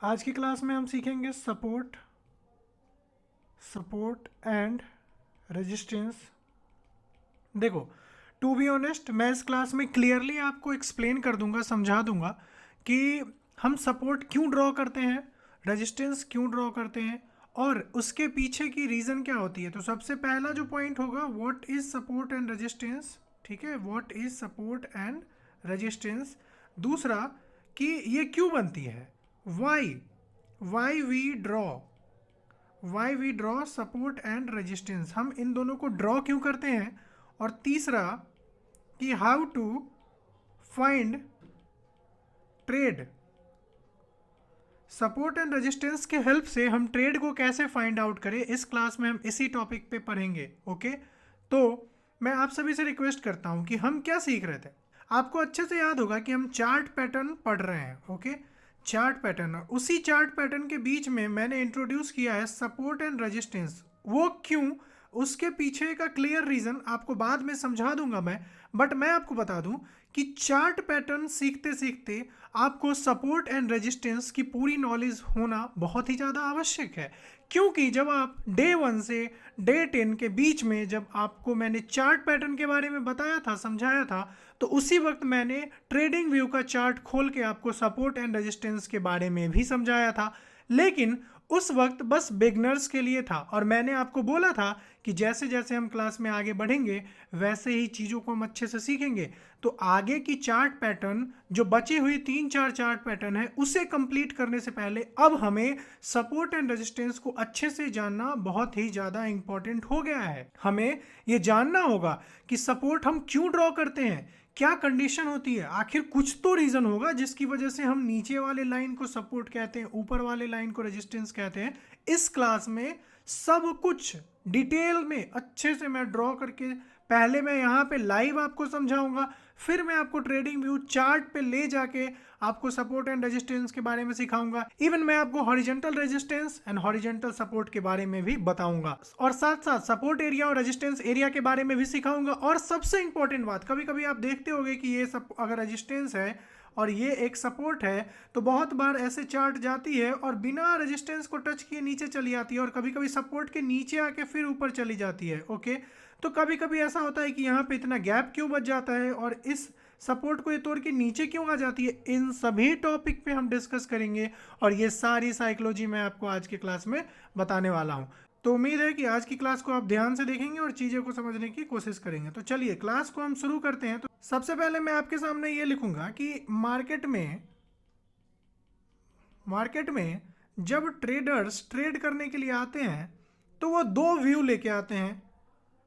आज की क्लास में हम सीखेंगे सपोर्ट एंड रेजिस्टेंस। देखो, टू बी ऑनेस्ट मैं इस क्लास में क्लियरली आपको एक्सप्लेन कर दूंगा, समझा दूंगा कि हम सपोर्ट क्यों ड्रॉ करते हैं, रेजिस्टेंस क्यों ड्रॉ करते हैं और उसके पीछे की रीज़न क्या होती है। तो सबसे पहला जो पॉइंट होगा, what is support and resistance. ठीक है, what is support and resistance. दूसरा कि ये क्यों बनती है, why why we draw support and resistance, हम इन दोनों को ड्रॉ क्यों करते हैं। और तीसरा कि how to find trade. Support and resistance के हेल्प से हम ट्रेड को कैसे फाइंड आउट करें, इस क्लास में हम इसी टॉपिक पे पढ़ेंगे। ओके, तो मैं आप सभी से रिक्वेस्ट करता हूं कि हम क्या सीख रहे थे। आपको अच्छे से याद होगा कि हम चार्ट पैटर्न पढ़ रहे हैं। ओके, चार्ट पैटर्न, और उसी चार्ट पैटर्न के बीच में मैंने इंट्रोड्यूस किया है सपोर्ट एंड रेजिस्टेंस। वो क्यों, उसके पीछे का क्लियर रीज़न आपको बाद में समझा दूंगा मैं। बट मैं आपको बता दूं कि चार्ट पैटर्न सीखते सीखते आपको सपोर्ट एंड रेजिस्टेंस की पूरी नॉलेज होना बहुत ही ज़्यादा आवश्यक है। क्योंकि जब आप डे 1 से डे 10 के बीच में जब आपको मैंने चार्ट पैटर्न के बारे में बताया था, समझाया था, तो उसी वक्त मैंने ट्रेडिंग व्यू का चार्ट खोल के आपको सपोर्ट एंड रेजिस्टेंस के बारे में भी समझाया था। लेकिन उस वक्त बस बिगनर्स के लिए था और मैंने आपको बोला था कि जैसे जैसे हम क्लास में आगे बढ़ेंगे वैसे ही चीज़ों को हम अच्छे से सीखेंगे। तो आगे की चार्ट पैटर्न, जो बची हुई 3-4 चार्ट पैटर्न है, उसे कंप्लीट करने से पहले अब हमें सपोर्ट एंड रेजिस्टेंस को अच्छे से जानना बहुत ही ज़्यादा इंपॉर्टेंट हो गया है। हमें ये जानना होगा कि सपोर्ट हम क्यों ड्रॉ करते हैं, क्या कंडीशन होती है, आखिर कुछ तो रीज़न होगा जिसकी वजह से हम नीचे वाले लाइन को सपोर्ट कहते हैं, ऊपर वाले लाइन को रेजिस्टेंस कहते हैं। इस क्लास में सब कुछ डिटेल में अच्छे से मैं ड्रॉ करके, पहले मैं यहाँ पे लाइव आपको समझाऊंगा, फिर मैं आपको ट्रेडिंग व्यू चार्ट पे ले जाके आपको सपोर्ट एंड रेजिस्टेंस के बारे में सिखाऊंगा। इवन मैं आपको horizontal resistance and horizontal support के बारे में भी बताऊंगा और साथ साथ सपोर्ट एरिया और रेजिस्टेंस एरिया के बारे में भी सिखाऊंगा। और सबसे इंपॉर्टेंट बात, कभी कभी आप देखते होंगे कि ये सब अगर रेजिस्टेंस है और ये एक सपोर्ट है, तो बहुत बार ऐसे चार्ट जाती है और बिना रेजिस्टेंस को टच किए नीचे चली जाती है और कभी कभी सपोर्ट के नीचे आके फिर ऊपर चली जाती है। ओके, तो कभी कभी ऐसा होता है कि यहाँ पे इतना गैप क्यों बच जाता है और इस सपोर्ट को ये तोड़ के नीचे क्यों आ जाती है। इन सभी टॉपिक पे हम डिस्कस करेंगे और ये सारी साइकोलॉजी मैं आपको आज की क्लास में बताने वाला हूँ। तो उम्मीद है कि आज की क्लास को आप ध्यान से देखेंगे और चीज़ों को समझने की कोशिश करेंगे। तो चलिए क्लास को हम शुरू करते हैं। तो सबसे पहले मैं आपके सामने ये लिखूंगा कि मार्केट में जब ट्रेडर्स ट्रेड करने के लिए आते हैं तो वो दो व्यू लेके आते हैं।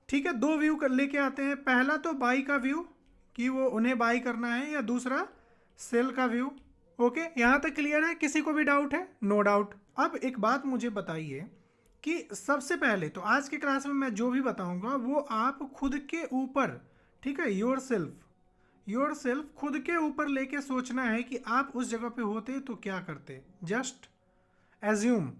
ठीक है, दो व्यू लेके आते हैं। पहला तो बाई का व्यू कि वो उन्हें बाई करना है, या दूसरा सेल का व्यू। ओके, यहाँ तक क्लियर है? किसी को भी डाउट है? No doubt. अब एक बात मुझे बताइए कि सबसे पहले तो आज की क्लास में मैं जो भी बताऊंगा वो आप खुद के ऊपर, ठीक है, योर सेल्फ खुद के ऊपर लेके सोचना है कि आप उस जगह पे होते तो क्या करते। जस्ट एज्यूम,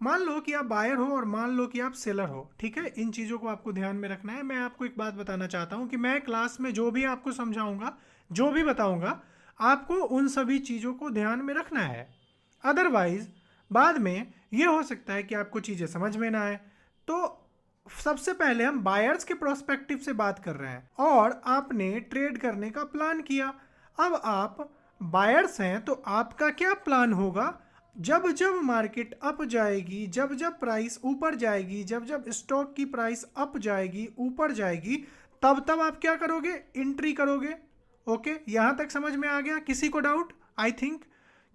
मान लो कि आप बायर हो और मान लो कि आप सेलर हो। ठीक है, इन चीज़ों को आपको ध्यान में रखना है। मैं आपको एक बात बताना चाहता हूँ कि मैं क्लास में जो भी आपको समझाऊंगा, जो भी बताऊंगा, आपको उन सभी चीज़ों को ध्यान में रखना है। अदरवाइज बाद में ये हो सकता है कि आपको चीज़ें समझ में ना आए। तो सबसे पहले हम बायर्स के प्रोस्पेक्टिव से बात कर रहे हैं और आपने ट्रेड करने का प्लान किया। अब आप बायर्स हैं तो आपका क्या प्लान होगा? जब जब मार्केट अप जाएगी, जब जब प्राइस ऊपर जाएगी, जब जब स्टॉक की प्राइस अप जाएगी, ऊपर जाएगी, तब तब आप क्या करोगे? एंट्री करोगे। ओके, यहाँ तक समझ में आ गया? किसी को डाउट? आई थिंक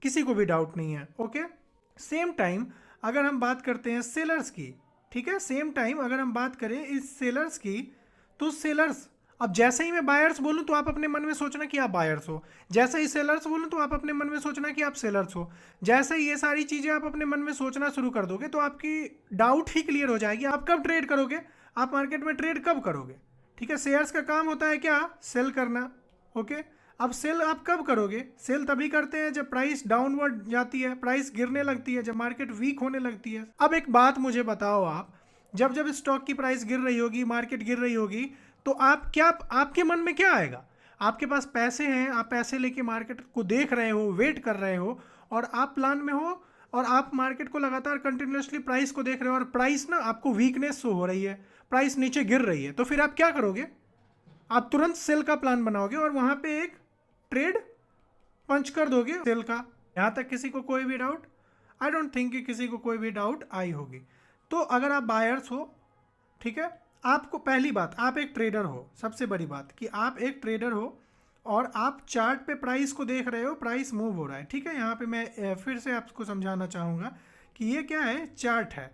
किसी को भी डाउट नहीं है। ओके, सेम टाइम अगर हम बात करते हैं सेलर्स की, ठीक है, सेम टाइम अगर हम बात करें इस सेलर्स की, तो सेलर्स, अब जैसे ही मैं बायर्स बोलूं तो आप अपने मन में सोचना कि आप बायर्स हो, जैसे ही सेलर्स बोलूं तो आप अपने मन में सोचना कि आप सेलर्स हो। जैसे ही ये सारी चीज़ें आप अपने मन में सोचना शुरू कर दोगे तो आपकी डाउट ही क्लियर हो जाएगी। आप कब ट्रेड करोगे? आप मार्केट में ट्रेड कब करोगे? ठीक है, शेयर्स का काम होता है क्या? सेल करना। ओके, अब सेल आप कब करोगे? सेल तभी करते हैं जब प्राइस डाउनवर्ड जाती है, प्राइस गिरने लगती है, जब मार्केट वीक होने लगती है। अब एक बात मुझे बताओ, आप जब जब स्टॉक की प्राइस गिर रही होगी, मार्केट गिर रही होगी, तो आप क्या, आपके मन में क्या आएगा? आपके पास पैसे हैं, आप पैसे लेके मार्केट को देख रहे हो, वेट कर रहे हो और आप प्लान में हो और आप मार्केट को लगातार कंटिन्यूसली प्राइस को देख रहे हो और प्राइस ना आपको वीकनेस शो हो रही है, प्राइस नीचे गिर रही है, तो फिर आप क्या करोगे? आप तुरंत सेल का प्लान बनाओगे और वहाँ पे एक ट्रेड पंच कर दोगे सेल का। यहाँ तक किसी को कोई भी डाउट? आई डोंट थिंक कि किसी को कोई भी डाउट आई होगी। तो अगर आप बायर्स हो, ठीक है, आपको पहली बात, आप एक ट्रेडर हो, सबसे बड़ी बात कि आप एक ट्रेडर हो और आप चार्ट पे प्राइस को देख रहे हो, प्राइस मूव हो रहा है, ठीक है। यहाँ पे मैं फिर से आपको समझाना चाहूँगा कि ये क्या है, चार्ट है,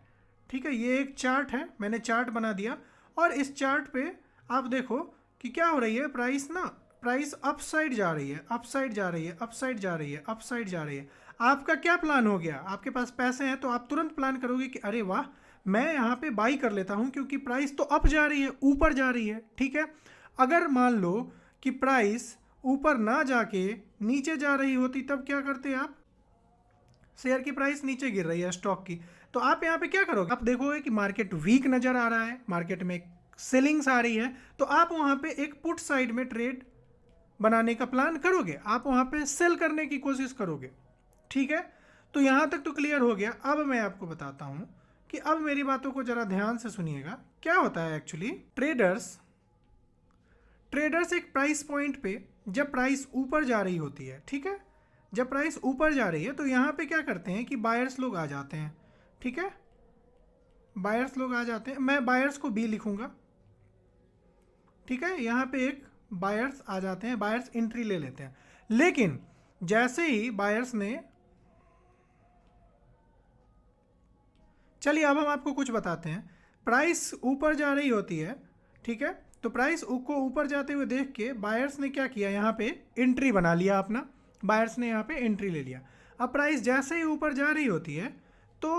ठीक है, ये एक चार्ट है, मैंने चार्ट बना दिया और इस चार्ट पे आप देखो कि क्या हो रही है, प्राइस अप साइड जा रही है, अप साइड जा रही है, अप साइड जा रही है, अप साइड जा रही है। आपका क्या प्लान हो गया? आपके पास पैसे हैं तो आप तुरंत प्लान करोगे कि अरे वाह, मैं यहाँ पे बाई कर लेता हूँ क्योंकि प्राइस तो अप जा रही है, ऊपर जा रही है, ठीक है। अगर मान लो कि प्राइस ऊपर ना जाके नीचे जा रही होती तब क्या करते आप? शेयर की प्राइस नीचे गिर रही है स्टॉक की, तो आप यहाँ पे क्या करोगे? आप देखोगे कि मार्केट वीक नज़र आ रहा है, मार्केट में सेलिंग्स आ रही है, तो आप वहाँ पे एक पुट साइड में ट्रेड बनाने का प्लान करोगे, आप वहाँ पे सेल करने की कोशिश करोगे, ठीक है। तो यहाँ तक तो क्लियर हो गया। अब मैं आपको बताता हूँ कि अब मेरी बातों को ज़रा ध्यान से सुनिएगा। क्या होता है एक्चुअली, ट्रेडर्स एक प्राइस पॉइंट पे जब प्राइस ऊपर जा रही होती है, ठीक है, जब प्राइस ऊपर जा रही है तो यहाँ पे क्या करते हैं कि बायर्स लोग आ जाते हैं, ठीक है, बायर्स लोग आ जाते हैं। मैं बायर्स को बी लिखूँगा, ठीक है, यहाँ पे एक बायर्स आ जाते हैं, बायर्स एंट्री ले लेते हैं। लेकिन जैसे ही बायर्स ने, चलिए अब हम आपको कुछ बताते हैं, प्राइस ऊपर जा रही होती है, ठीक है, तो प्राइस को ऊपर जाते हुए देख के बायर्स ने क्या किया, यहाँ पे एंट्री बना लिया अपना, बायर्स ने यहाँ पे एंट्री ले लिया। अब प्राइस जैसे ही ऊपर जा रही होती है तो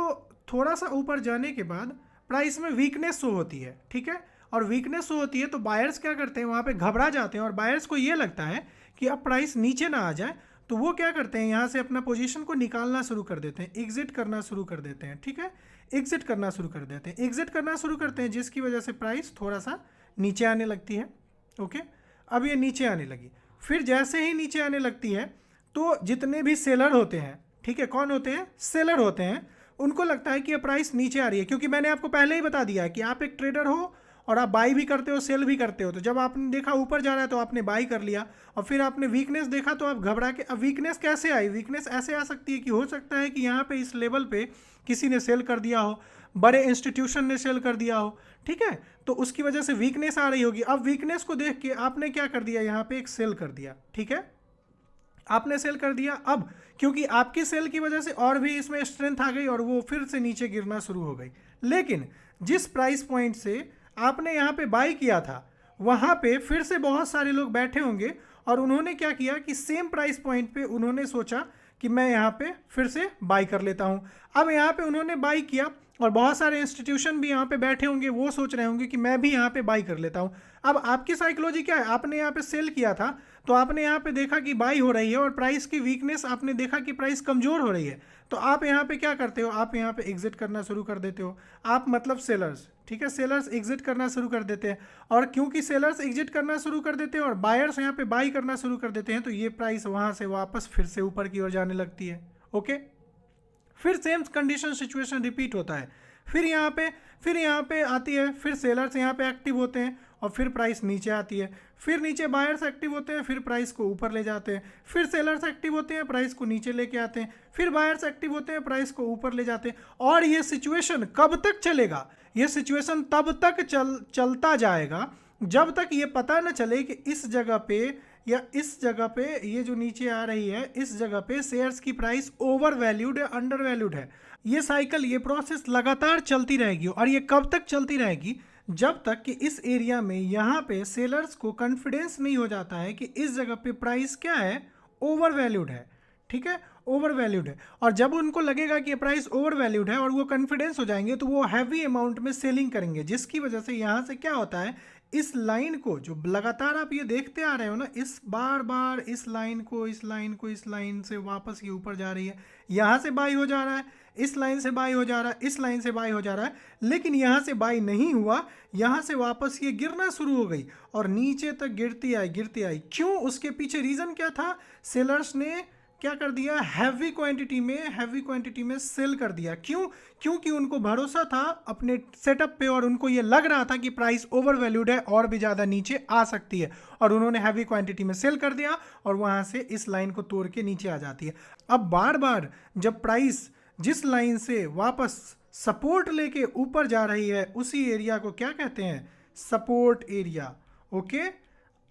थोड़ा सा ऊपर जाने के बाद प्राइस में वीकनेस शो होती है, ठीक है, और वीकनेस शो होती है तो बायर्स क्या करते हैं, वहाँ पे घबरा जाते हैं और बायर्स को ये लगता है कि अब प्राइस नीचे ना आ जाए, तो वो क्या करते हैं, यहाँ से अपना पोजीशन को निकालना शुरू कर देते हैं, एग्जिट करना शुरू कर देते हैं, ठीक है, एग्जिट करना शुरू कर देते हैं, एग्जिट करना शुरू करते हैं, जिसकी वजह से प्राइस थोड़ा सा नीचे आने लगती है। ओके, अब ये नीचे आने लगी, फिर जैसे ही नीचे आने लगती है तो जितने भी सेलर होते हैं, ठीक है, कौन होते हैं, सेलर होते हैं, उनको लगता है कि ये प्राइस नीचे आ रही है, क्योंकि मैंने आपको पहले ही बता दिया है कि आप एक ट्रेडर हो और आप बाई भी करते हो, सेल भी करते हो। तो जब आपने देखा ऊपर जा रहा है तो आपने बाई कर लिया और फिर आपने वीकनेस देखा तो आप घबरा के, अब वीकनेस कैसे आई, वीकनेस ऐसे आ सकती है कि हो सकता है कि यहाँ पे इस लेवल पे किसी ने सेल कर दिया हो, बड़े इंस्टीट्यूशन ने सेल कर दिया हो, ठीक है, तो उसकी वजह से वीकनेस आ रही होगी। अब वीकनेस को देख के आपने क्या कर दिया, यहाँ पे एक सेल कर दिया, ठीक है, आपने सेल कर दिया। अब क्योंकि आपकी सेल की वजह से और भी इसमें स्ट्रेंथ आ गई और वो फिर से नीचे गिरना शुरू हो गई। लेकिन जिस प्राइस पॉइंट से आपने यहाँ पे बाई किया था वहाँ पे फिर से बहुत सारे लोग बैठे होंगे और उन्होंने क्या किया कि सेम प्राइस पॉइंट पे उन्होंने सोचा कि मैं यहाँ पे फिर से बाई कर लेता हूँ। अब यहाँ पे उन्होंने बाई किया और बहुत सारे इंस्टीट्यूशन भी यहाँ पे बैठे होंगे, वो सोच रहे होंगे कि मैं भी यहाँ पे बाई कर लेता हूँ। अब आपकी साइकोलॉजी क्या है, आपने यहाँ पे सेल किया था तो आपने यहाँ पे देखा कि बाई हो रही है और प्राइस की वीकनेस आपने देखा कि प्राइस कमज़ोर हो रही है, तो आप यहाँ पे क्या करते हो, आप यहाँ पे एग्जिट करना शुरू कर देते हो। आप मतलब सेलर्स, ठीक है, सेलर्स एग्जिट करना शुरू कर देते हैं और क्योंकि सेलर्स एग्जिट करना शुरू कर देते हैं और बायर्स यहाँ पे बाई करना शुरू कर देते हैं तो ये प्राइस वहाँ से वापस फिर से ऊपर की ओर जाने लगती है। ओके, फिर सेम कंडीशन सिचुएशन रिपीट होता है, फिर यहाँ पे आती है, फिर सेलर्स यहाँ पे एक्टिव होते हैं और फिर प्राइस नीचे आती है, फिर नीचे बायर्स एक्टिव होते हैं, फिर प्राइस को ऊपर ले जाते हैं, फिर सेलर्स एक्टिव होते हैं, प्राइस को नीचे लेके आते हैं, फिर बायर्स एक्टिव होते हैं, प्राइस को ऊपर ले जाते हैं। और ये सिचुएशन कब तक चलेगा, ये सिचुएशन तब तक चलता जाएगा जब तक ये पता न चले कि इस जगह पे या इस जगह पे ये जो नीचे आ रही है इस जगह पे शेयर्स की प्राइस ओवर वैल्यूड या अंडर वैल्यूड है। ये साइकिल, ये प्रोसेस लगातार चलती रहेगी और ये कब तक चलती रहेगी, जब तक कि इस एरिया में यहाँ पे सेलर्स को कॉन्फिडेंस नहीं हो जाता है कि इस जगह पे प्राइस क्या है, ओवर वैल्यूड है, ठीक है, ओवर वैल्यूड है। और जब उनको लगेगा कि प्राइस ओवर वैल्यूड है और वो कॉन्फिडेंस हो जाएंगे तो वो हैवी अमाउंट में सेलिंग करेंगे, जिसकी वजह से यहाँ से क्या होता है, इस लाइन को जो लगातार आप ये देखते आ रहे हो ना, इस बार बार इस लाइन से वापस ये ऊपर जा रही है, यहाँ से बाई हो जा रहा है, इस लाइन से बाई हो जा रहा है, इस लाइन से बाई हो जा रहा है, लेकिन यहाँ से बाई नहीं हुआ, यहाँ से वापस ये गिरना शुरू हो गई और नीचे तक गिरती आई। क्यों, उसके पीछे रीज़न क्या था, सेलर्स ने क्या कर दिया, हैवी क्वांटिटी में सेल कर दिया। क्यों? क्योंकि उनको भरोसा था अपने सेटअप पे और उनको ये लग रहा था कि प्राइस ओवर वैल्यूड है और भी ज़्यादा नीचे आ सकती है, और उन्होंने हैवी क्वांटिटी में सेल कर दिया और वहाँ से इस लाइन को तोड़ के नीचे आ जाती है। अब बार बार जब प्राइस जिस लाइन से वापस सपोर्ट लेके ऊपर जा रही है उसी एरिया को क्या कहते हैं, सपोर्ट एरिया। ओके,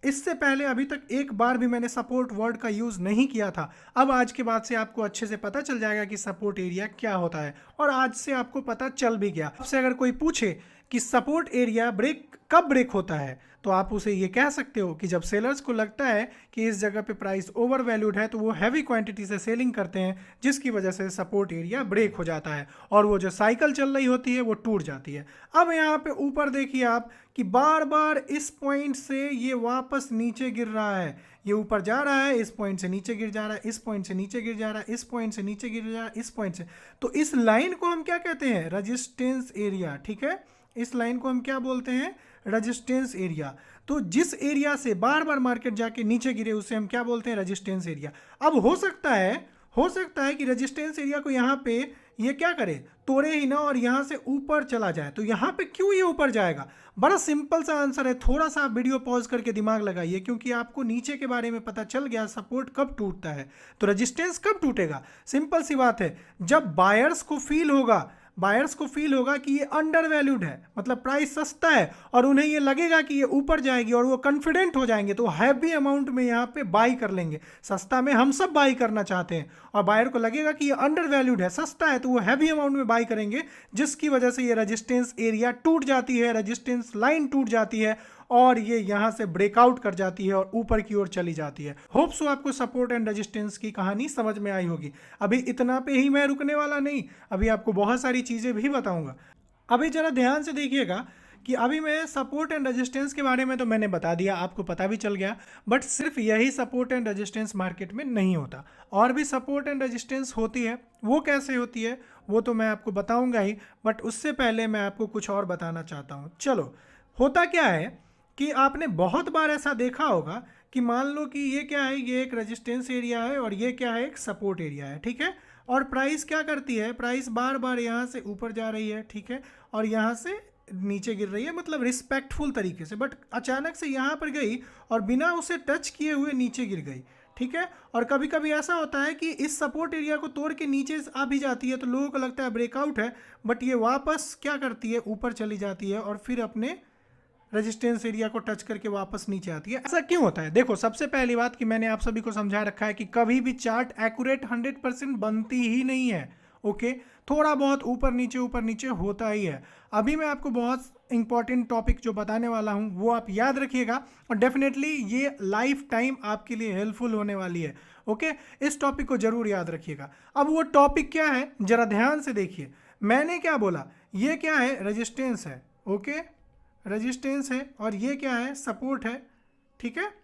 इससे पहले अभी तक एक बार भी मैंने सपोर्ट वर्ड का यूज़ नहीं किया था। अब आज के बाद से आपको अच्छे से पता चल जाएगा कि सपोर्ट एरिया क्या होता है, और आज से आपको पता चल भी गया। आपसे अगर कोई पूछे कि सपोर्ट एरिया कब ब्रेक होता है, तो आप उसे ये कह सकते हो कि जब सेलर्स को लगता है कि इस जगह पे प्राइस ओवर वैल्यूड है तो वो हैवी क्वांटिटी से सेलिंग करते हैं, जिसकी वजह से सपोर्ट एरिया ब्रेक हो जाता है और वो जो साइकिल चल रही होती है वो टूट जाती है। अब यहाँ पे ऊपर देखिए आप कि बार बार इस पॉइंट से ये वापस नीचे गिर रहा है, ये ऊपर जा रहा है, इस पॉइंट से नीचे गिर जा रहा है, इस पॉइंट से नीचे गिर जा रहा है, इस पॉइंट से नीचे गिर जा रहा है, इस पॉइंट से। तो इस लाइन को हम क्या कहते हैं, रेजिस्टेंस एरिया। ठीक है, इस लाइन को हम क्या बोलते हैं, रेजिस्टेंस एरिया। तो जिस एरिया से बार बार मार्केट जाके नीचे गिरे उसे हम क्या बोलते हैं, रेजिस्टेंस एरिया। अब हो सकता है कि रेजिस्टेंस एरिया को यहाँ पे ये क्या करे, तोड़े ही ना और यहाँ से ऊपर चला जाए। तो यहाँ पे क्यों ये ऊपर जाएगा, बड़ा सिंपल सा आंसर है। थोड़ा सा आप वीडियो पॉज करके दिमाग लगाइए, क्योंकि आपको नीचे के बारे में पता चल गया सपोर्ट कब टूटता है, तो रेजिस्टेंस कब टूटेगा। सिंपल सी बात है, जब बायर्स को फील होगा कि ये अंडर वैल्यूड है, मतलब प्राइस सस्ता है और उन्हें ये लगेगा कि ये ऊपर जाएगी और वो कॉन्फिडेंट हो जाएंगे, तो हैवी अमाउंट में यहाँ पे बाई कर लेंगे। सस्ता में हम सब बाई करना चाहते हैं और बायर को लगेगा कि ये अंडर वैल्यूड है, सस्ता है, तो वो हैवी अमाउंट में बाई करेंगे, जिसकी वजह से ये रेजिस्टेंस एरिया टूट जाती है, रेजिस्टेंस लाइन टूट जाती है और ये यहाँ से ब्रेकआउट कर जाती है और ऊपर की ओर चली जाती है। होप सो आपको सपोर्ट एंड रेजिस्टेंस की कहानी समझ में आई होगी। अभी इतना पे ही मैं रुकने वाला नहीं, अभी आपको बहुत सारी चीज़ें भी बताऊंगा। अभी जरा ध्यान से देखिएगा कि अभी मैं सपोर्ट एंड रेजिस्टेंस के बारे में तो मैंने बता दिया, आपको पता भी चल गया, बट सिर्फ यही सपोर्ट एंड रेजिस्टेंस मार्केट में नहीं होता, और भी सपोर्ट एंड रेजिस्टेंस होती है। वो कैसे होती है वो तो मैं आपको बताऊंगा ही, बट उससे पहले मैं आपको कुछ और बताना चाहता हूँ। चलो, होता क्या है कि आपने बहुत बार ऐसा देखा होगा कि मान लो कि ये क्या है, ये एक रेजिस्टेंस एरिया है और ये क्या है, एक सपोर्ट एरिया है। ठीक है, और प्राइस क्या करती है, प्राइस बार बार यहाँ से ऊपर जा रही है, ठीक है, और यहाँ से नीचे गिर रही है, मतलब रिस्पेक्टफुल तरीके से, बट अचानक से यहाँ पर गई और बिना उसे टच किए हुए नीचे गिर गई। ठीक है, और कभी कभी ऐसा होता है कि इस सपोर्ट एरिया को तोड़ के नीचे आ भी जाती है, तो लोगों को लगता है ब्रेकआउट है, बट ये वापस क्या करती है, ऊपर चली जाती है और फिर अपने रेजिस्टेंस एरिया को टच करके वापस नीचे आती है। ऐसा क्यों होता है? देखो, सबसे पहली बात कि मैंने आप सभी को समझा रखा है कि कभी भी चार्ट एक्यूरेट 100% बनती ही नहीं है। ओके, थोड़ा बहुत ऊपर नीचे होता ही है। अभी मैं आपको बहुत इंपॉर्टेंट टॉपिक जो बताने वाला हूँ वो आप याद रखिएगा, और डेफिनेटली ये लाइफ टाइम आपके लिए हेल्पफुल होने वाली है। ओके, इस टॉपिक को जरूर याद रखिएगा। अब वो टॉपिक क्या है, जरा ध्यान से देखिए। मैंने क्या बोला, ये क्या है, रेजिस्टेंस है। ओके, रेजिस्टेंस है, और ये क्या है, सपोर्ट है। ठीक है,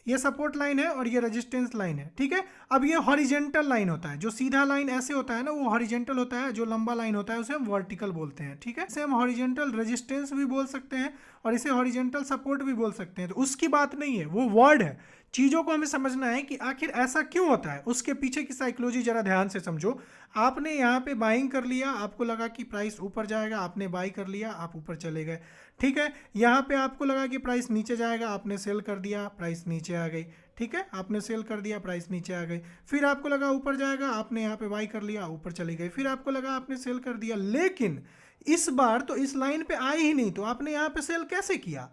ये सपोर्ट लाइन है और ये रेजिस्टेंस लाइन है। ठीक है, अब ये हॉरिजेंटल लाइन होता है, जो सीधा लाइन ऐसे होता है ना वो हॉरिजेंटल होता है, जो लंबा लाइन होता है उसे हम वर्टिकल बोलते हैं। ठीक है, इसे हम हॉरिजेंटल रेजिस्टेंस भी बोल सकते हैं और इसे हॉरिजेंटल सपोर्ट भी बोल सकते हैं। तो उसकी बात नहीं है, वो वर्ड है। चीज़ों को हमें समझना है कि आखिर ऐसा क्यों होता है, उसके पीछे की साइकोलॉजी जरा ध्यान से समझो। आपने यहाँ पे बाइंग कर लिया, आपको लगा कि प्राइस ऊपर जाएगा, आपने बाई कर लिया, आप ऊपर चले गए। ठीक है, यहाँ पे आपको लगा कि प्राइस नीचे जाएगा, आपने सेल कर दिया, प्राइस नीचे आ गई। ठीक है, आपने सेल कर दिया, प्राइस नीचे आ गई। फिर आपको लगा ऊपर जाएगा, आपने यहाँ पे बाई कर लिया, ऊपर चली गई। फिर आपको लगा आपने सेल कर दिया, लेकिन इस बार तो इस लाइन पे आई ही नहीं, तो आपने यहाँ पे सेल कैसे किया?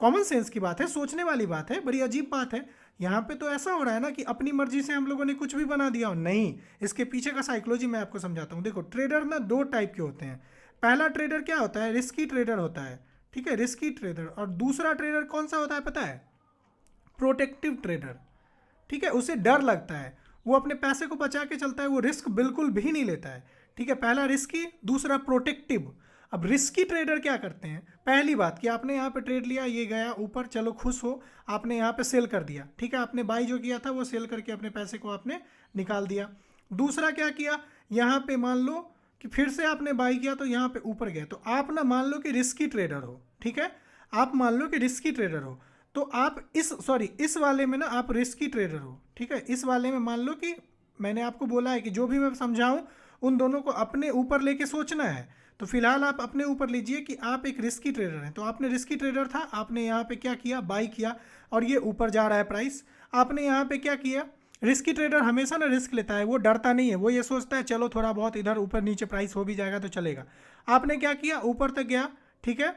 कॉमन सेंस की बात है, सोचने वाली बात है, बड़ी अजीब बात है। यहाँ पे तो ऐसा हो रहा है ना कि अपनी मर्जी से हम लोगों ने कुछ भी बना दिया हो। नहीं, इसके पीछे का साइकोलॉजी मैं आपको समझाता हूँ। देखो, ट्रेडर ना दो टाइप के होते हैं। पहला ट्रेडर क्या होता है, रिस्की ट्रेडर होता है। ठीक है, रिस्की ट्रेडर। और दूसरा ट्रेडर कौन सा होता है पता है, प्रोटेक्टिव ट्रेडर। ठीक है, उसे डर लगता है, वो अपने पैसे को बचा के चलता है, वो रिस्क बिल्कुल भी नहीं लेता है। ठीक है, पहला रिस्की, दूसरा प्रोटेक्टिव। अब रिस्की ट्रेडर क्या करते हैं, पहली बात कि आपने यहाँ पे ट्रेड लिया, ये गया ऊपर, चलो खुश हो, आपने यहाँ पे सेल कर दिया। ठीक है, आपने बाई जो किया था वो सेल करके अपने पैसे को आपने निकाल दिया। दूसरा क्या किया, यहाँ पे मान लो कि फिर से आपने बाई किया तो यहाँ पे ऊपर गया, तो आप ना मान लो कि रिस्की ट्रेडर हो। ठीक है, आप मान लो कि रिस्की ट्रेडर हो, तो आप इस वाले में ना आप रिस्की ट्रेडर हो, ठीक है। इस वाले में मान लो कि मैंने आपको बोला है कि जो भी मैं समझाऊं उन दोनों को अपने ऊपर लेके सोचना है। तो फिलहाल आप अपने ऊपर लीजिए कि आप एक रिस्की ट्रेडर हैं। तो आपने रिस्की ट्रेडर था, आपने यहाँ पे क्या किया, बाई किया और ये ऊपर जा रहा है प्राइस। आपने यहाँ पे क्या किया, रिस्की ट्रेडर हमेशा ना रिस्क लेता है, वो डरता नहीं है, वो ये सोचता है चलो थोड़ा बहुत इधर ऊपर नीचे प्राइस हो भी जाएगा तो चलेगा। आपने क्या किया, ऊपर तक गया, ठीक है,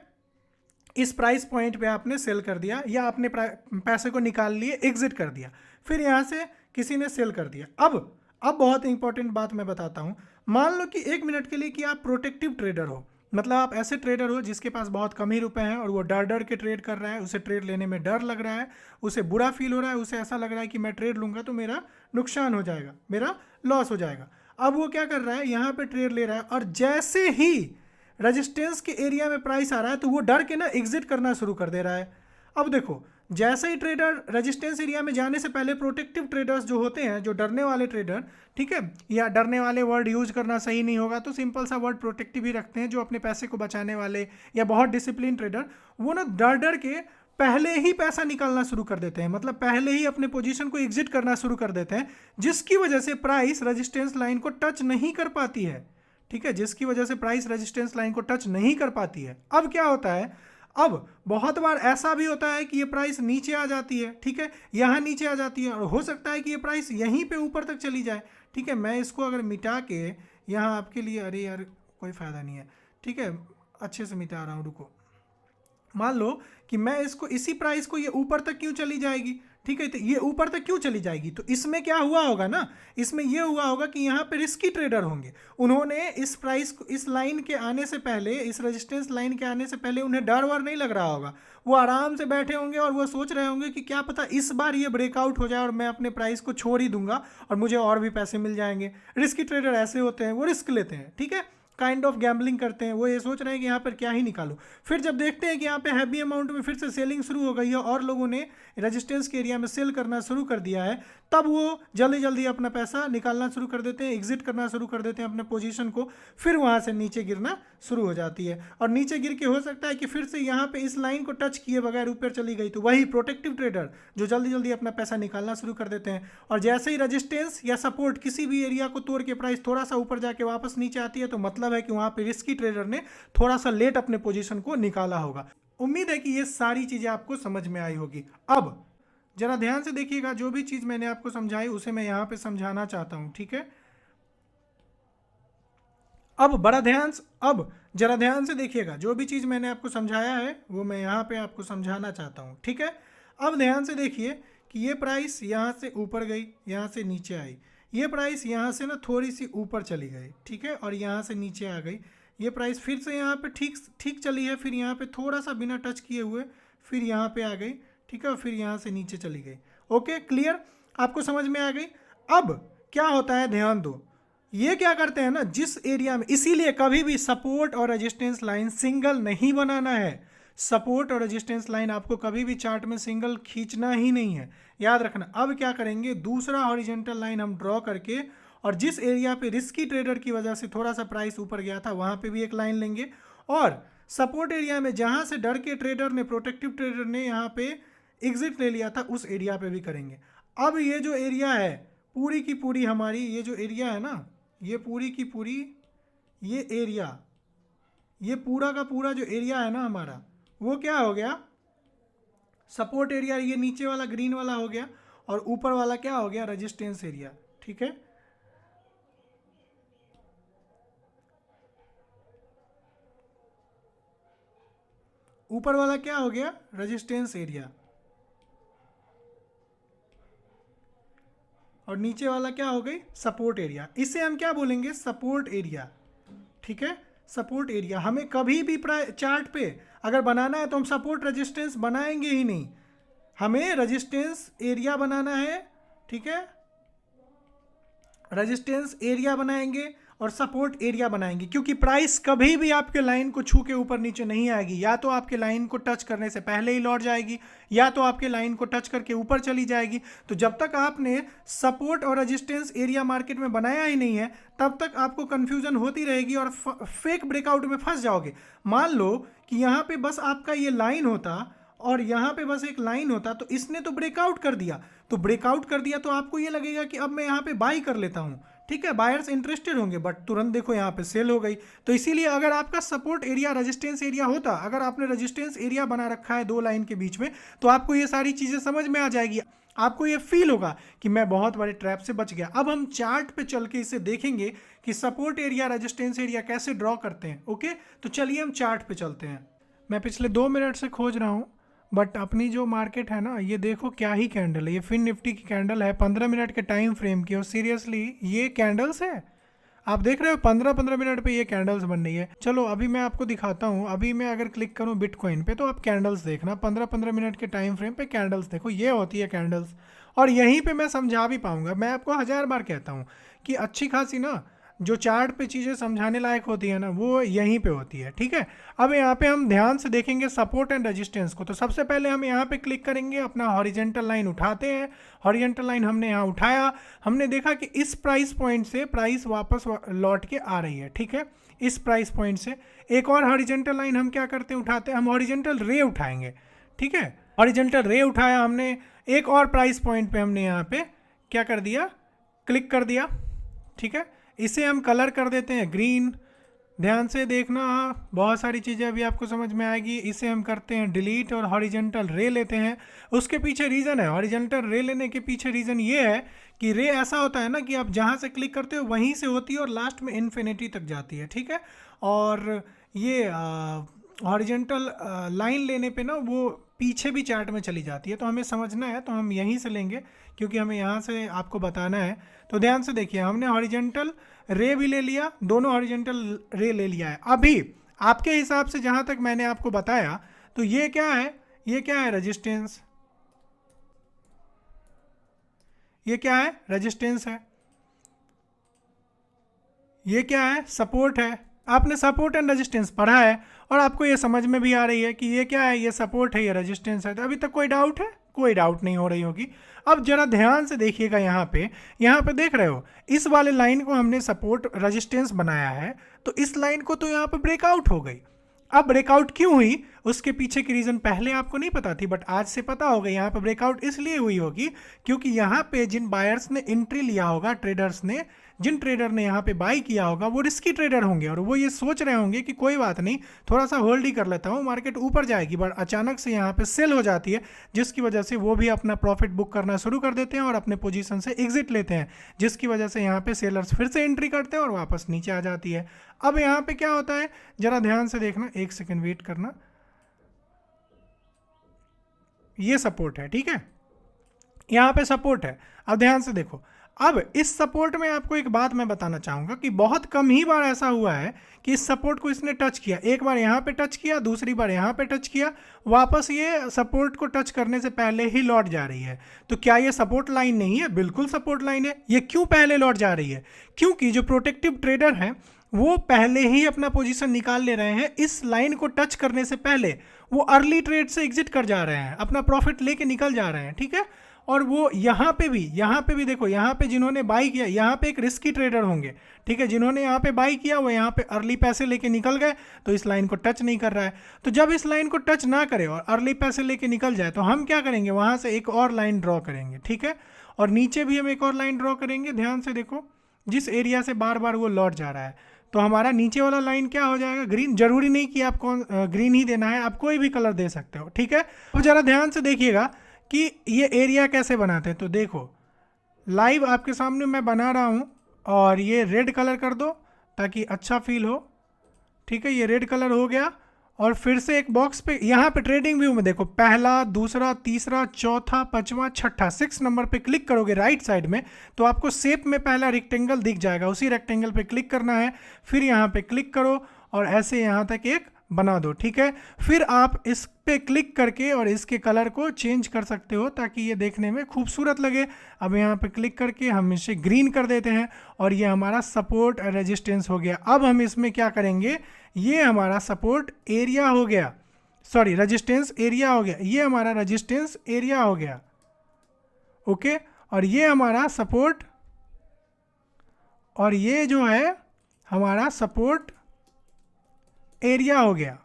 इस प्राइस पॉइंट पे आपने सेल कर दिया या आपने पैसे को निकाल लिए, एग्जिट कर दिया, फिर यहाँ से किसी ने सेल कर दिया। अब बहुत इंपॉर्टेंट बात मैं बताता हूँ। मान लो कि 1 मिनट के लिए कि आप प्रोटेक्टिव ट्रेडर हो, मतलब आप ऐसे ट्रेडर हो जिसके पास बहुत कम ही रुपए हैं और वो डर डर के ट्रेड कर रहा है, उसे ट्रेड लेने में डर लग रहा है, उसे बुरा फील हो रहा है, उसे ऐसा लग रहा है कि मैं ट्रेड लूँगा तो मेरा नुकसान हो जाएगा, मेरा लॉस हो जाएगा। अब वो क्या कर रहा है, यहाँ पे ट्रेड ले रहा है और जैसे ही रेजिस्टेंस के एरिया में प्राइस आ रहा है तो वो डर के ना एग्जिट करना शुरू कर दे रहा है। अब देखो, जैसे ही ट्रेडर रेजिस्टेंस एरिया में जाने से पहले प्रोटेक्टिव ट्रेडर्स जो होते हैं, जो डरने वाले ट्रेडर, ठीक है, या डरने वाले वर्ड यूज करना सही नहीं होगा तो सिंपल सा वर्ड प्रोटेक्टिव ही रखते हैं, जो अपने पैसे को बचाने वाले या बहुत डिसिप्लिन ट्रेडर, वो ना डर डर के पहले ही पैसा निकालना शुरू कर देते हैं, मतलब पहले ही अपने पोजीशन को एग्जिट करना शुरू कर देते हैं, जिसकी वजह से प्राइस रेजिस्टेंस लाइन को टच नहीं कर पाती है, ठीक है, जिसकी वजह से प्राइस रेजिस्टेंस लाइन को टच नहीं कर पाती है। अब क्या होता है, अब बहुत बार ऐसा भी होता है कि ये प्राइस नीचे आ जाती है, ठीक है, यहाँ नीचे आ जाती है और हो सकता है कि ये प्राइस यहीं पे ऊपर तक चली जाए, ठीक है। मैं इसको अगर मिटा के यहाँ आपके लिए, अरे यार कोई फ़ायदा नहीं है, ठीक है, अच्छे से मिटा रहा हूँ, रुको। मान लो कि मैं इसको, इसी प्राइस को ये ऊपर तक क्यों चली जाएगी, ठीक है, तो ये ऊपर तक क्यों चली जाएगी, तो इसमें क्या हुआ होगा ना, इसमें ये हुआ होगा कि यहाँ पे रिस्की ट्रेडर होंगे, उन्होंने इस प्राइस को, इस लाइन के आने से पहले, इस रेजिस्टेंस लाइन के आने से पहले उन्हें डर वर नहीं लग रहा होगा, वो आराम से बैठे होंगे और वो सोच रहे होंगे कि क्या पता इस बार ये ब्रेकआउट हो जाए और मैं अपने प्राइस को छोड़ ही दूंगा और मुझे और भी पैसे मिल जाएंगे। रिस्की ट्रेडर ऐसे होते हैं, वो रिस्क लेते हैं, ठीक है, काइंड ऑफ गैम्बलिंग करते हैं, वो ये सोच रहे हैं कि यहाँ पर क्या ही निकालो। फिर जब देखते हैं कि यहाँ पे हैवी अमाउंट में फिर से सेलिंग शुरू हो गई है और लोगों ने रेजिस्टेंस के एरिया में सेल करना शुरू कर दिया है, तब वो जल्दी जल्दी अपना पैसा निकालना शुरू कर देते हैं, एग्जिट करना शुरू कर देते हैं अपने पोजीशन को, फिर वहाँ से नीचे गिरना शुरू हो जाती है और नीचे गिर के हो सकता है कि फिर से यहाँ पे इस लाइन को टच किए बगैर ऊपर चली गई, तो वही प्रोटेक्टिव ट्रेडर जो जल्दी जल्दी अपना पैसा निकालना शुरू कर देते हैं और जैसे ही रेजिस्टेंस या सपोर्ट किसी भी एरिया को तोड़ के प्राइस थोड़ा सा ऊपर जाके वापस नीचे आती है, तो मतलब है कि वहाँ पे रिस्की ट्रेडर ने थोड़ा सा लेट अपने पोजीशन को निकाला होगा। उम्मीद है कि ये सारी चीज़ें आपको समझ में आई होगी। अब जरा ध्यान से देखिएगा, जो भी चीज़ मैंने आपको समझाई उसे मैं यहाँ पे समझाना चाहता हूँ, ठीक है। अब जरा ध्यान से देखिएगा, जो भी चीज़ मैंने आपको समझाया है वो मैं यहाँ पे आपको समझाना चाहता हूँ, ठीक है। अब ध्यान से देखिए कि ये प्राइस यहाँ से ऊपर गई, यहाँ से नीचे आई, ये प्राइस यहाँ से ना थोड़ी सी ऊपर चली गई, ठीक है, और यहाँ से नीचे आ गई, ये प्राइस फिर से यहाँ पे ठीक चली है, फिर यहाँ पे थोड़ा सा बिना टच किए हुए फिर यहाँ पे आ गई, ठीक है, और फिर यहाँ से नीचे चली गई। ओके, क्लियर, आपको समझ में आ गई। अब क्या होता है, ध्यान दो, ये क्या करते हैं ना, जिस एरिया में, इसीलिए कभी भी सपोर्ट और रेजिस्टेंस लाइन सिंगल नहीं बनाना है, सपोर्ट और रेजिस्टेंस लाइन आपको कभी भी चार्ट में सिंगल खींचना ही नहीं है, याद रखना। अब क्या करेंगे, दूसरा हॉरिजॉन्टल लाइन हम ड्रॉ करके और जिस एरिया पे रिस्की ट्रेडर की वजह से थोड़ा सा प्राइस ऊपर गया था वहाँ पे भी एक लाइन लेंगे और सपोर्ट एरिया में जहाँ से डर के ट्रेडर ने, प्रोटेक्टिव ट्रेडर ने यहाँ पे एग्जिट ले लिया था, उस एरिया पे भी करेंगे। अब ये जो एरिया है पूरी की पूरी हमारी, ये जो एरिया है ना, ये पूरी की पूरी, ये एरिया, ये पूरा का पूरा जो एरिया है ना हमारा, वो क्या हो गया, सपोर्ट एरिया, ये नीचे वाला ग्रीन वाला हो गया और ऊपर वाला क्या हो गया, रेजिस्टेंस एरिया, ठीक है। ऊपर वाला क्या हो गया, रेजिस्टेंस एरिया, और नीचे वाला क्या हो गई, सपोर्ट एरिया। इसे हम क्या बोलेंगे, सपोर्ट एरिया, ठीक है, सपोर्ट एरिया। हमें कभी भी चार्ट पे अगर बनाना है तो हम सपोर्ट रेजिस्टेंस बनाएंगे ही नहीं, हमें रेजिस्टेंस एरिया बनाना है, ठीक है, रेजिस्टेंस एरिया बनाएंगे और सपोर्ट एरिया बनाएंगे, क्योंकि प्राइस कभी भी आपके लाइन को छू के ऊपर नीचे नहीं आएगी, या तो आपके लाइन को टच करने से पहले ही लौट जाएगी या तो आपके लाइन को टच करके ऊपर चली जाएगी। तो जब तक आपने सपोर्ट और रेजिस्टेंस एरिया मार्केट में बनाया ही नहीं है तब तक आपको कन्फ्यूजन होती रहेगी और फेक ब्रेकआउट में फंस जाओगे। मान लो कि यहाँ पे बस आपका ये लाइन होता और यहाँ पे बस एक लाइन होता, तो इसने तो ब्रेकआउट कर दिया, तो ब्रेकआउट कर दिया तो आपको ये लगेगा कि अब मैं यहाँ पे बाई कर लेता हूँ, ठीक है, बायर्स इंटरेस्टेड होंगे, बट तुरंत देखो यहाँ पे सेल हो गई। तो इसीलिए अगर आपका सपोर्ट एरिया रेजिस्टेंस एरिया होता, अगर आपने रेजिस्टेंस एरिया बना रखा है दो लाइन के बीच में, तो आपको ये सारी चीज़ें समझ में आ जाएगी, आपको ये फील होगा कि मैं बहुत बड़े ट्रैप से बच गया। अब हम चार्ट पे चल के इसे देखेंगे कि सपोर्ट एरिया रेजिस्टेंस एरिया कैसे ड्रॉ करते हैं। ओके, तो चलिए हम चार्ट पे चलते हैं। मैं पिछले 2 मिनट से खोज रहा हूँ, बट अपनी जो मार्केट है ना, ये देखो क्या ही कैंडल है, ये फिन निफ्टी की कैंडल है 15 मिनट के टाइम फ्रेम की, और सीरियसली ये कैंडल्स है, आप देख रहे हो 15-15 मिनट पे ये कैंडल्स बन रही है। चलो अभी मैं आपको दिखाता हूँ, अभी मैं अगर क्लिक करूँ बिटकॉइन पे तो आप कैंडल्स देखना, 15-15 मिनट के टाइम फ्रेम पे कैंडल्स देखो, ये होती है कैंडल्स। और यहीं पे मैं समझा भी पाऊंगा, मैं आपको 1000 बार कहता हूँ कि अच्छी खासी ना जो चार्ट पे चीज़ें समझाने लायक होती है ना, वो यहीं पे होती है, ठीक है। अब यहाँ पे हम ध्यान से देखेंगे सपोर्ट एंड रेजिस्टेंस को। तो सबसे पहले हम यहाँ पे क्लिक करेंगे, अपना हॉरिजेंटल लाइन उठाते हैं, हॉरिजेंटल लाइन हमने यहाँ उठाया, हमने देखा कि इस प्राइस पॉइंट से प्राइस वापस लौट के आ रही है, ठीक है, इस प्राइस पॉइंट से। एक और हॉरिजेंटल लाइन हम क्या करते हैं, उठाते हैं, हम हॉरिजेंटल रे उठाएंगे, ठीक है, हॉरिजेंटल रे उठाया हमने, एक और प्राइस पॉइंट पे हमने यहाँ पे क्या कर दिया, क्लिक कर दिया, ठीक है। इसे हम कलर कर देते हैं ग्रीन, ध्यान से देखना, बहुत सारी चीज़ें अभी आपको समझ में आएगी। इसे हम करते हैं डिलीट और हॉरिजेंटल रे लेते हैं। उसके पीछे रीज़न है, हॉरिजेंटल रे लेने के पीछे रीज़न ये है कि रे ऐसा होता है ना कि आप जहाँ से क्लिक करते हो वहीं से होती है और लास्ट में इन्फिनिटी तक जाती है, ठीक है। और ये हॉरिजेंटल लाइन लेने पे ना वो पीछे भी चार्ट में चली जाती है, तो हमें समझना है, तो हम यहीं से लेंगे क्योंकि हमें यहाँ से आपको बताना है। तो ध्यान से देखिए, हमने हॉरिजेंटल रे भी ले लिया, दोनों हॉरिजेंटल रे ले लिया है। अभी आपके हिसाब से जहाँ तक मैंने आपको बताया, तो ये क्या है, ये क्या है, रेजिस्टेंस, ये क्या है, रेजिस्टेंस है, ये क्या है, सपोर्ट है। आपने सपोर्ट एंड रेजिस्टेंस पढ़ा है और आपको ये समझ में भी आ रही है कि ये क्या है, ये सपोर्ट है, ये रेजिस्टेंस है। तो अभी तक कोई डाउट है, कोई डाउट नहीं हो रही होगी। अब जरा ध्यान से देखिएगा, यहाँ पे देख रहे हो, इस वाले लाइन को हमने सपोर्ट रेजिस्टेंस बनाया है, तो इस लाइन को तो यहाँ पे ब्रेकआउट हो गई। अब ब्रेकआउट क्यों हुई, उसके पीछे की रीज़न पहले आपको नहीं पता थी, बट आज से पता होगा। यहाँ पे ब्रेकआउट इसलिए हुई होगी क्योंकि यहाँ पे जिन बायर्स ने एंट्री लिया होगा, ट्रेडर्स ने, जिन ट्रेडर ने यहाँ पे बाई किया होगा, वो रिस्की ट्रेडर होंगे और वो ये सोच रहे होंगे कि कोई बात नहीं, थोड़ा सा होल्ड ही कर लेता हूँ, मार्केट ऊपर जाएगी, बट अचानक से यहाँ पे सेल हो जाती है, जिसकी वजह से वो भी अपना प्रॉफिट बुक करना शुरू कर देते हैं और अपने पोजीशन से एग्जिट लेते हैं, जिसकी वजह से यहाँ पे सेलर्स फिर से एंट्री करते हैं और वापस नीचे आ जाती है। अब यहाँ पे क्या होता है, जरा ध्यान से देखना, एक सेकेंड वेट करना, ये सपोर्ट है, ठीक है, यहाँ पे सपोर्ट है। अब ध्यान से देखो, अब इस सपोर्ट में आपको एक बात मैं बताना चाहूँगा कि बहुत कम ही बार ऐसा हुआ है कि इस सपोर्ट को इसने टच किया, एक बार यहाँ पे टच किया, दूसरी बार यहाँ पे टच किया, वापस ये सपोर्ट को टच करने से पहले ही लौट जा रही है। तो क्या ये सपोर्ट लाइन नहीं है? बिल्कुल सपोर्ट लाइन है। ये क्यों पहले लौट जा रही है? क्योंकि जो प्रोटेक्टिव ट्रेडर हैं वो पहले ही अपना पोजीशन निकाल ले रहे हैं, इस लाइन को टच करने से पहले वो अर्ली ट्रेड से एग्जिट कर जा रहे हैं, अपना प्रॉफिट लेके निकल जा रहे हैं, ठीक है। और वो यहाँ पे भी देखो, यहाँ पे जिन्होंने बाई किया, यहाँ पे एक रिस्की ट्रेडर होंगे, ठीक है, जिन्होंने यहाँ पे बाई किया वो यहाँ पे अर्ली पैसे लेके निकल गए, तो इस लाइन को टच नहीं कर रहा है। तो जब इस लाइन को टच ना करे और अर्ली पैसे लेके निकल जाए, तो हम क्या करेंगे, वहाँ से एक और लाइन ड्रॉ करेंगे, ठीक है, और नीचे भी हम एक और लाइन ड्रॉ करेंगे। ध्यान से देखो, जिस एरिया से बार बार वो लौट जा रहा है, तो हमारा नीचे वाला लाइन क्या हो जाएगा, ग्रीन। जरूरी नहीं कि आपको ग्रीन ही देना है, आप कोई भी कलर दे सकते हो, ठीक है। अब जरा ध्यान से देखिएगा कि ये एरिया कैसे बनाते हैं। तो देखो, लाइव आपके सामने मैं बना रहा हूँ, और ये रेड कलर कर दो ताकि अच्छा फील हो, ठीक है, ये रेड कलर हो गया। और फिर से एक बॉक्स पे, यहाँ पे ट्रेडिंग व्यू में देखो, पहला, दूसरा, तीसरा, चौथा, पांचवा, छठा, 6 नंबर पे क्लिक करोगे राइट साइड में, तो आपको शेप में पहला रेक्टेंगल दिख जाएगा, उसी रेक्टेंगल पे क्लिक करना है, फिर यहाँ पे क्लिक करो और ऐसे यहाँ तक एक बना दो, ठीक है। फिर आप इस पे क्लिक करके और इसके कलर को चेंज कर सकते हो ताकि ये देखने में खूबसूरत लगे। अब यहाँ पे क्लिक करके हम इसे ग्रीन कर देते हैं और ये हमारा सपोर्ट रेजिस्टेंस हो गया। अब हम इसमें क्या करेंगे, ये हमारा सपोर्ट एरिया हो गया, सॉरी रेजिस्टेंस एरिया हो गया, ये हमारा रेजिस्टेंस एरिया हो गया, ओके। और ये हमारा सपोर्ट, और ये जो है हमारा सपोर्ट एरिया हो गया।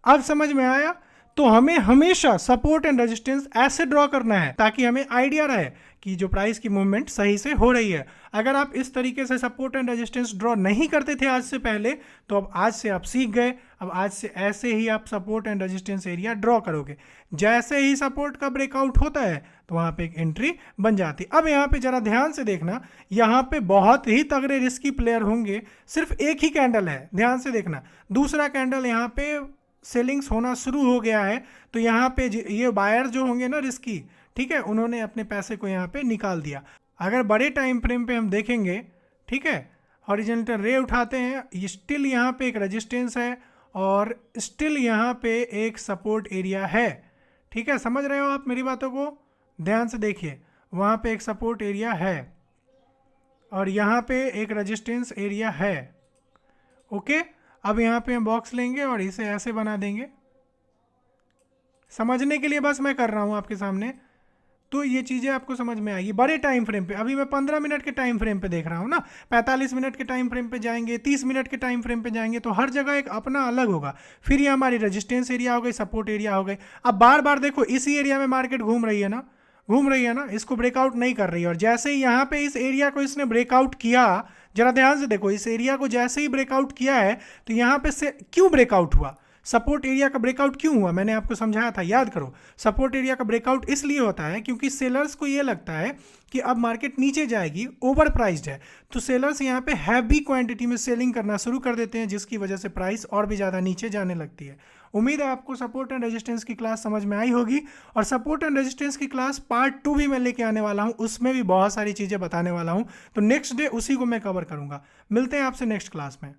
अब समझ में आया? तो हमें हमेशा सपोर्ट एंड रेजिस्टेंस ऐसे ड्रॉ करना है ताकि हमें आइडिया रहे कि जो प्राइस की मूवमेंट सही से हो रही है। अगर आप इस तरीके से सपोर्ट एंड रेजिस्टेंस ड्रॉ नहीं करते थे आज से पहले, तो अब आज से आप सीख गए। अब आज से ऐसे ही आप support and resistance area draw करोगे। जैसे ही सपोर्ट का ब्रेकआउट होता है तो वहाँ पे एक एंट्री बन जाती। अब यहाँ पे जरा ध्यान से देखना, यहाँ पे बहुत ही तगड़े रिस्की प्लेयर होंगे। सिर्फ एक ही कैंडल है, ध्यान से देखना। दूसरा कैंडल यहाँ पे सेलिंग्स होना शुरू हो गया है, तो यहाँ पे ये बायर जो होंगे ना रिस्की, ठीक है, उन्होंने अपने पैसे को यहाँ पे निकाल दिया। अगर बड़े टाइम फ्रेम पे हम देखेंगे, ठीक है, हॉरिजॉन्टल रे उठाते हैं, स्टिल यहाँ पे एक रेजिस्टेंस है और स्टिल यहाँ पे एक सपोर्ट एरिया है। ठीक है, समझ रहे हो आप मेरी बातों को? ध्यान से देखिए, वहाँ पे एक सपोर्ट एरिया है और यहाँ पे एक रेजिस्टेंस एरिया है। ओके, अब यहाँ पे हम बॉक्स लेंगे और इसे ऐसे बना देंगे। समझने के लिए बस मैं कर रहा हूँ आपके सामने, तो ये चीज़ें आपको समझ में आएगी। बड़े टाइम फ्रेम पे, अभी मैं 15 मिनट के टाइम फ्रेम पे देख रहा हूँ ना, 45 मिनट के टाइम फ्रेम पे जाएंगे, 30 मिनट के टाइम फ्रेम पे जाएंगे, तो हर जगह एक अपना अलग होगा। फिर ये हमारी रेजिस्टेंस एरिया हो गई, सपोर्ट एरिया हो गई। अब बार बार देखो इसी एरिया में मार्केट घूम रही है ना, इसको ब्रेकआउट नहीं कर रही है। और जैसे ही यहाँ पे इस एरिया को इसने ब्रेकआउट किया, जरा ध्यान से देखो, इस एरिया को जैसे ही ब्रेकआउट किया है, तो यहाँ पे से क्यों ब्रेकआउट हुआ? सपोर्ट एरिया का ब्रेकआउट क्यों हुआ? मैंने आपको समझाया था, याद करो। सपोर्ट एरिया का ब्रेकआउट इसलिए होता है क्योंकि सेलर्स को ये लगता है कि अब मार्केट नीचे जाएगी, ओवर प्राइस्ड है, तो सेलर्स यहाँ पे हैवी क्वांटिटी में सेलिंग करना शुरू कर देते हैं, जिसकी वजह से प्राइस और भी ज़्यादा नीचे जाने लगती है। उम्मीद है आपको सपोर्ट एंड रेजिस्टेंस की क्लास समझ में आई होगी, और सपोर्ट एंड रेजिस्टेंस की क्लास पार्ट 2 भी मैं लेके आने वाला हूँ, उसमें भी बहुत सारी चीज़ें बताने वाला हूँ। तो नेक्स्ट डे उसी को मैं कवर करूँगा। मिलते हैं आपसे नेक्स्ट क्लास में।